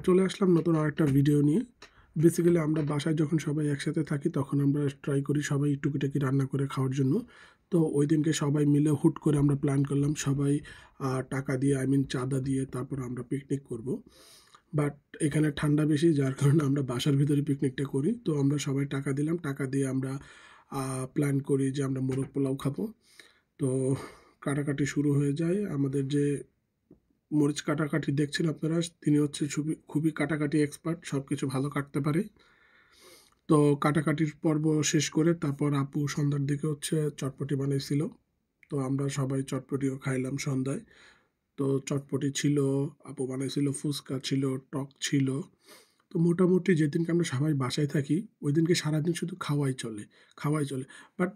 চলে আসলাম নতুন আরেকটা ভিডিও নিয়ে। বেসিক্যালি আমরা বাসায় যখন সবাই একসাথে থাকি তখন আমরা ট্রাই করি সবাই টুকিটাকি রান্না করে খাওয়ার জন্য। তো ওই দিনকে সবাই মিলে হুট করে আমরা প্ল্যান করলাম সবাই টাকা দিয়ে চাঁদা দিয়ে তারপর আমরা পিকনিক করব। বাট এখানে ঠান্ডা বেশি, যার কারণে আমরা বাসার ভিতরে পিকনিকটা করি। তো আমরা সবাই টাকা দিলাম, টাকা দিয়ে আমরা প্ল্যান করি যে আমরা মোরগ পোলাও খাবো। তো কাটাকাটি শুরু হয়ে যায়। আমাদের যে মরিচ কাটাকাটি দেখছেন আপনারা, তিনি হচ্ছে খুবই কাটাকাটি এক্সপার্ট, সব কিছু ভালো কাটতে পারে। তো কাটাকাটির পর্ব শেষ করে তারপর আপু সন্ধ্যার দিকে হচ্ছে চটপটি বানাইছিল। তো আমরা সবাই চটপটিও খাইলাম সন্ধ্যায়। তো চটপটি ছিল, আপু বানাইছিল, ফুচকা ছিল, টক ছিল। তো মোটামুটি যেদিনকে আমরা সবাই বাসায় থাকি ওই দিনকে সারাদিন শুধু খাওয়াই চলে। বাট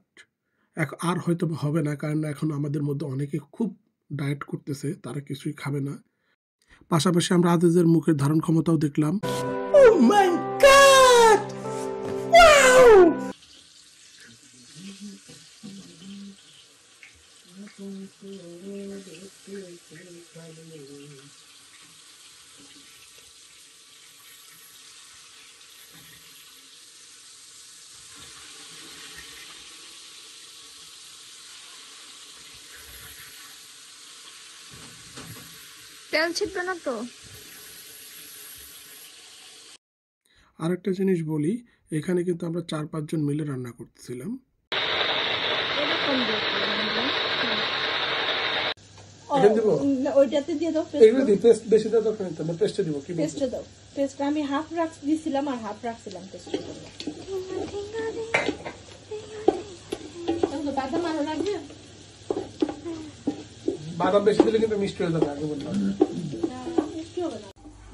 আর হয়তো হবে না, কারণ এখন আমাদের মধ্যে অনেকে খুব ডায়েট করতেছে, তারা কিছুই খাবে না। পাশাপাশি আমরা আদেজের মুখের ধারণ ক্ষমতাও দেখলাম। Oh my God! Wow! তেল ছিটবে না তো? আরেকটা জিনিস বলি, এখানে কিন্তু আমরা 4-5 জন মিলে রান্না করতেছিলাম। ওইটাতে দিয়ে দাও, পেস্ট বেশি দাও, দরকার নেই, আমরা পেস্টে দিব। কি পেস্টে দাও, পেস্ট আমি হাফ দিছিলাম আর হাফ রাখছিলাম পেস্টের জন্য। বাদাম আরো লাগবে? বাদাম বেশি দিলে কিন্তু মিষ্টি হয়ে যাবে, আগে বললাম। মিষ্টি হবে না।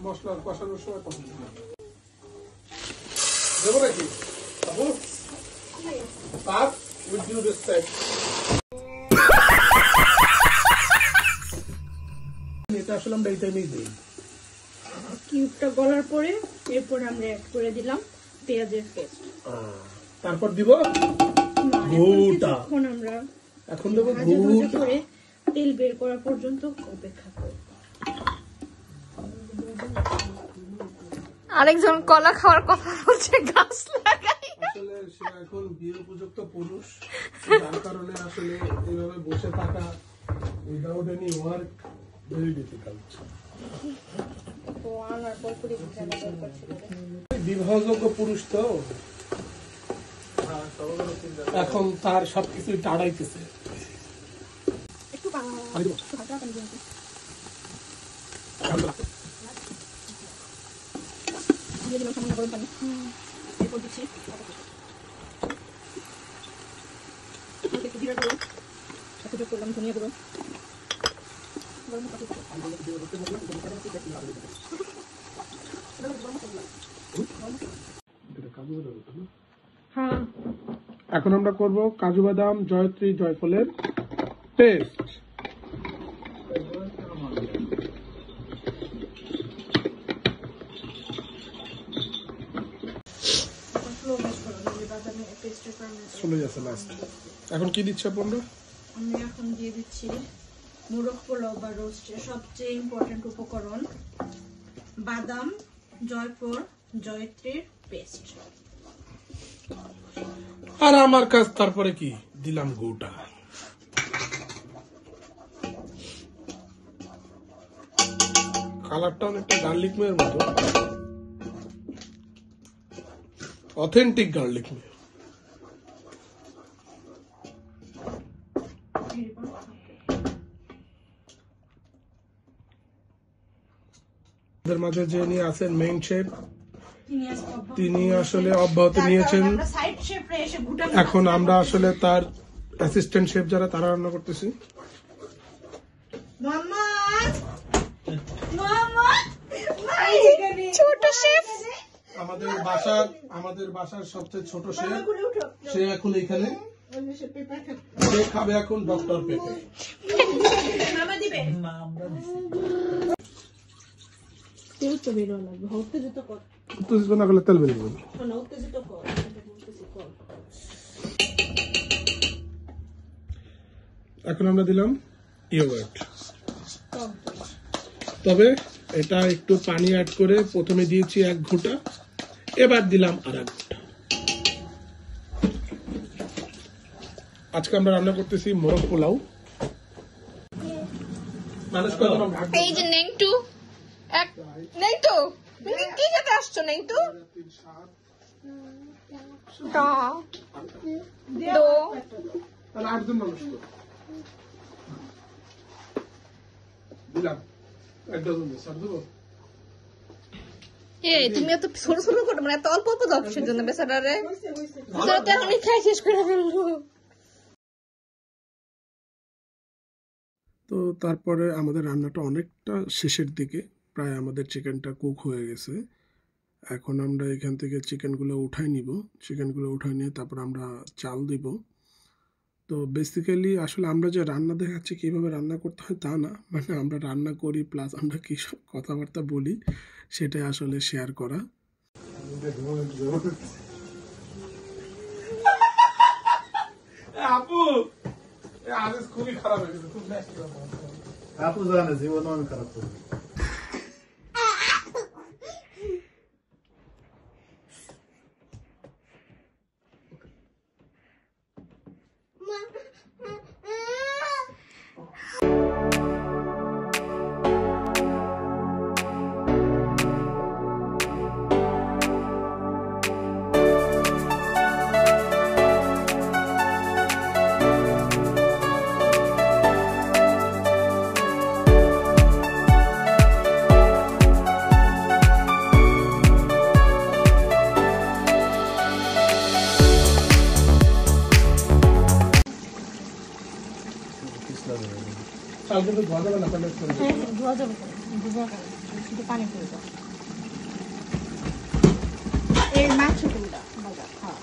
মশলা কষানোর সময় কষানো দেবো নাকি বাবু? But with due respect, এটা আসলে আমরা এই টাইমেই দিই। কিউবটা গলার পরে এরপর আমরা অ্যাড করে দিলাম পেঁয়াজের পেস্ট। তারপর দিব ঘুটা। এখন দেবো ঘুটা করে তেল বের করা পর্যন্ত অপেক্ষা করব। আরেকজন কলা খাওয়ার কথা বলছে, গাছ লাগাই। আসলে সে এখন বিয়ে উপযুক্ত পুরুষ, যার কারণে আসলে এইভাবে বসে থাকা without any work very difficult. বিবাহযোগ্য পুরুষ তো এখন তার সবকিছু টাড়াইতেছে। এখন আমরা করব কাজু বাদাম জয়ত্রী জয়ফলের পেস্ট। চলে যাচ্ছে লাস্ট। এখন কি দিচ্ছ আপনারা? আমি এখন দিয়ে দিচ্ছি মোরগ পোলাও বা রোস্টের সবচেয়ে ইম্পর্টেন্ট উপকরণ বাদাম, জয়ফল, জয়ত্রীর পেস্ট। আর আমার কাজ তারপরে কি দিলাম গোটা। কালারটা অনেকটা গার্লিক মেয়ের মতো, অথেন্টিক গার্লিক মেয়ে। আমাদের মাঝে যে নিয়ে আছেন মেইন শেফ, তিনি আসলে অব্যাহতি নিয়েছেন। এখন আমরা আসলে তার অ্যাসিস্ট্যান্ট শেফ যারা, তারা রান্না করতেছি। ছোট শেফ, আমাদের বাসার সবচেয়ে ছোট শেফ, সে এখন এখানে, সে খাবে এখন ডক্টর পেঁপে। উত্তেজিত না করলে তেল বেরিয়ে যাবে। এখন আমরা দিলাম ইয়োগার্ট, তবে এটা একটু পানি অ্যাড করে প্রথমে দিয়েছি 1 ঘন্টা, এবার দিলাম আর 1 ঘন্টা। আজকে আমরা রান্না করতেছি মোরগ পোলাও। মানুষ কতজন ভাগ এই যে নেংটু নেংটু তুমি কি খেতে আসছো নেংটু? দা দো তাহলে 8 জন মানুষ তো দিলাম 1 ডজন দিয়ে সব দেবো। এই তুমি এত ছোট ছোট করে মানে এত অল্প অল্প দাও কিসের জন্য বেচারারে? বেচারা তো এখনই খাই শেষ করে ফেলবো। তো তারপরে আমাদের রান্নাটা অনেকটা শেষের দিকে, প্রায় আমাদের চিকেনটা কুক হয়ে গেছে। এখন আমরা এখান থেকে চিকেনগুলো উঠাই নিব, চিকেনগুলো উঠাই নিয়ে তারপর আমরা চাল দিব। তো বেসিক্যালি আসলে আমরা যে রান্না দেখাচ্ছি কীভাবে রান্না করতে হয় তা না, মানে আমরা রান্না করি প্লাস আমরা কী সব কথাবার্তা বলি সেটাই আসলে শেয়ার করা। আপু আজ খুবই খারাপ হয়ে গেছে, খুব আপু জানে জীবন আমি খারাপ করি। চাল কিন্তু ধোয়া যাবে না, তাহলে ধোয়া যাবে শুধু পানি করে দাও। এই মাংসগুলো মজা খাওয়া।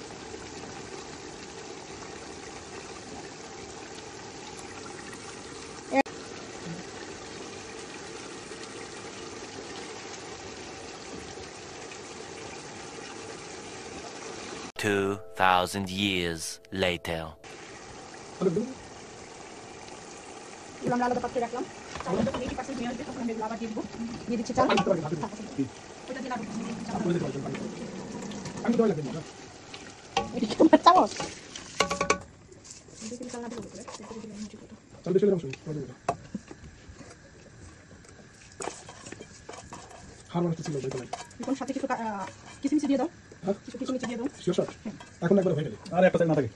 Two 2,000 years later. আমরা আলাদা পাত্রে রাখলাম। চালটা তো 80% নিয়ে আসবে, তখন আমরা আবার দিয়ে দেবো। দিয়ে দিচ্ছি চাল। ওটা দিয়ে লাগবে। আমি তো লাগবে না। এটা কি তোমার চামচ? দেখি চাল না দেবো করে। চাল বেশি দিলাম শুনি। হার মারতে ছিল দেখো। এখন সাথে কিছু কিশমিশ দিয়ে দাও। হ্যাঁ কিছু কিশমিশ দিয়ে দাও। Sure shot. এখন একবার হয়ে গেল। আর একটা না থাকে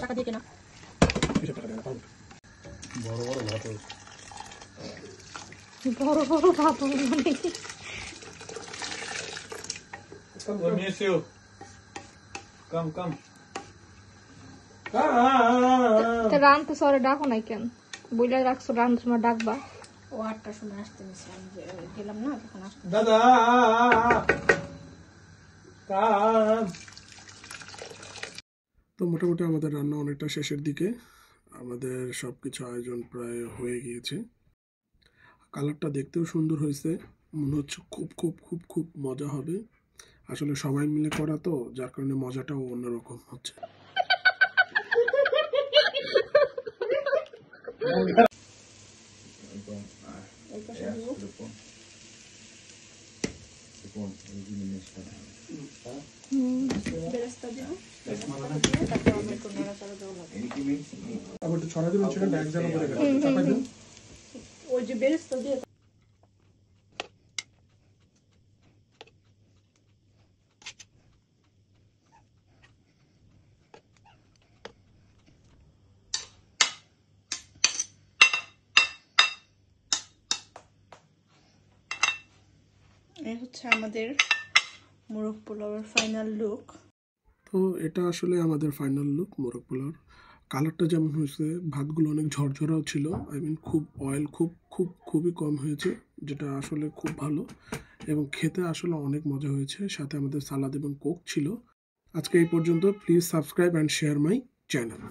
টাকা দিয়ে কেনা। কিছু টাকা দেন পাবো। বড় বড় ভাত বড় বড় ভাত মানে ওই মিশিও কাম কাম রানতে সরে ডাকো নাই কেন? বইলা রাখছো রান্নার সময় ডাকবা। ও 8টার সময় আসতে নিছি, আমি গেলাম না তখন আসতে। দাদা কাম। তো মোটামুটি আমাদের রান্না অনেকটা শেষের দিকে, আমাদের সব কিছু আয়োজন প্রায় হয়ে গিয়েছে। কালারটা দেখতেও সুন্দর হয়েছে, মনে হচ্ছে খুব খুব খুব খুব মজা হবে। আসলে সবাই মিলে করা তো, যার কারণে মজাটাও অন্যরকম হচ্ছে। আবার একটু ছড়া দিন, সেখানে এক জায়গা করে গেছে চাপাই দিন। ওই যে বেরেস্তা দিয়ে এই হচ্ছে আমাদের মোরগ পোলাওয়ের ফাইনাল লুক। তো এটা আসলে আমাদের ফাইনাল লুক মোরগ পোলাওর। কালারটা যেমন হয়েছে, ভাতগুলো অনেক ঝরঝরাও ছিল, আই মিন খুব অয়েল খুবই কম হয়েছে, যেটা আসলে খুব ভালো এবং খেতে আসলে অনেক মজা হয়েছে। সাথে আমাদের সালাদ এবং কোক ছিল। আজকে এই পর্যন্ত। Please subscribe and share my channel.